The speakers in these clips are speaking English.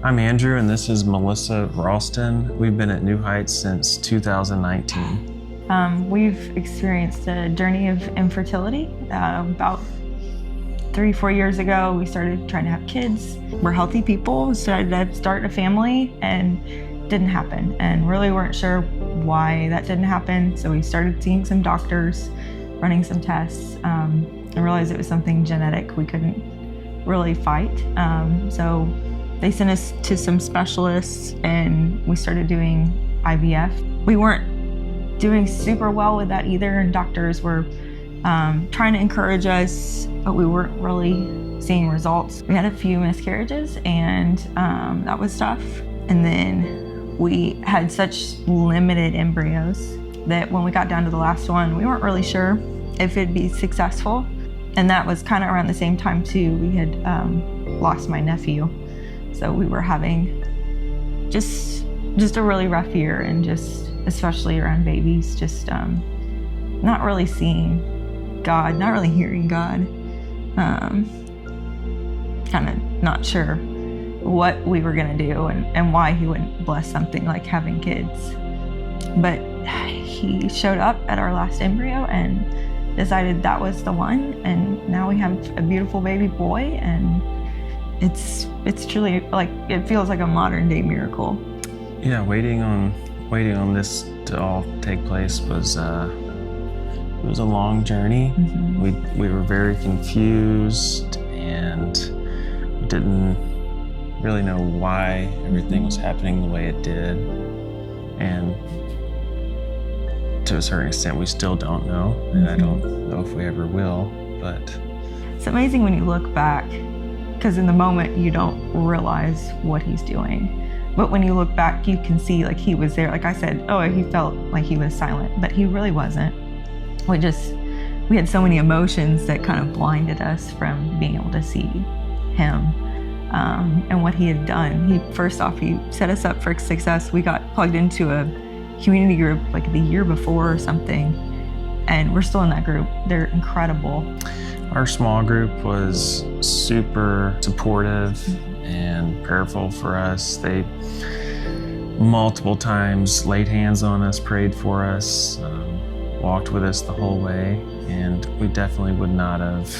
I'm Andrew, and this is Melissa Ralston. We've been at New Heights since 2019. We've experienced a journey of infertility. About 3-4 years ago, we started trying to have kids. We're healthy people, decided to start a family, and didn't happen. And really weren't sure why that didn't happen. So we started seeing some doctors, running some tests, and realized it was something genetic we couldn't really fight. So they sent us to some specialists, and we started doing IVF. We weren't doing super well with that either, and doctors were trying to encourage us, but we weren't really seeing results. We had a few miscarriages, and that was tough. And then we had such limited embryos that when we got down to the last one, we weren't really sure if it'd be successful. And that was kind of around the same time too. We had lost my nephew. So we were having just a really rough year, and just especially around babies, just not really seeing God, not really hearing God, kind of not sure what we were gonna do and why he wouldn't bless something like having kids. But he showed up at our last embryo and decided that was the one, and now we have a beautiful baby boy, and it's truly, like, it feels like a modern day miracle. Yeah, waiting on this to all take place was it was a long journey. Mm-hmm. We were very confused, and we didn't really know why everything was happening the way it did. And to a certain extent, we still don't know, and I don't know if we ever will, but it's amazing when you look back, because in the moment you don't realize what he's doing. But when you look back, you can see, like, he was there. Like I said, he felt like he was silent, but he really wasn't. We had so many emotions that kind of blinded us from being able to see him and what he had done. First off, he set us up for success. We got plugged into a community group like the year before or something, and we're still in that group. They're incredible. Our small group was super supportive and prayerful for us. They multiple times laid hands on us, prayed for us, walked with us the whole way, and we definitely would not have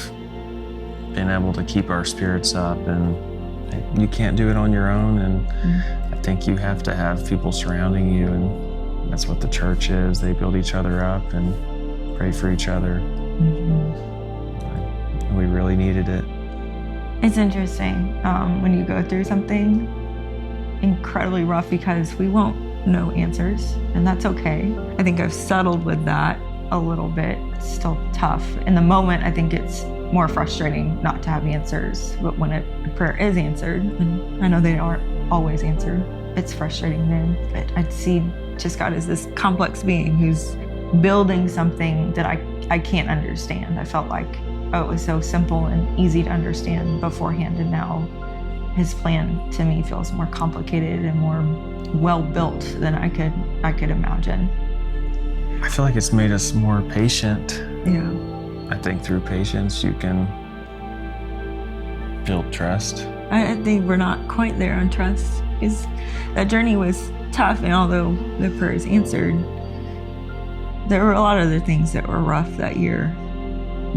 been able to keep our spirits up. And you can't do it on your own, and I think you have to have people surrounding you, and that's what the church is. They build each other up and pray for each other. We really needed it. It's interesting when you go through something incredibly rough, because we won't know answers, and that's okay. I think I've settled with that a little bit. It's still tough. In the moment, I think it's more frustrating not to have answers, but when a prayer is answered, and I know they aren't always answered, it's frustrating then. But I'd see just God as this complex being who's building something that I can't understand. I felt like, it was so simple and easy to understand beforehand, and now his plan to me feels more complicated and more well-built than I could imagine. I feel like it's made us more patient. Yeah. I think through patience you can build trust. I think we're not quite there on trust, because that journey was tough, and although the prayers answered, there were a lot of other things that were rough that year,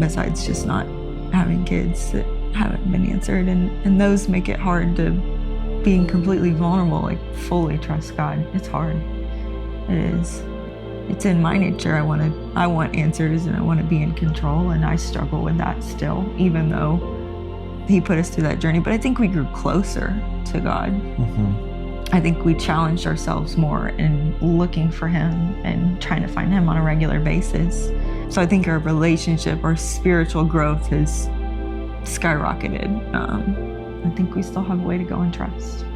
besides just not having kids, that haven't been answered, and those make it hard to being completely vulnerable, like fully trust God. It's hard. It is. It's in my nature. I want answers, and I want to be in control, and I struggle with that still, even though he put us through that journey. But I think we grew closer to God. I think we challenged ourselves more in looking for him and trying to find him on a regular basis. So I think our relationship, our spiritual growth has skyrocketed. I think we still have a way to go in trust.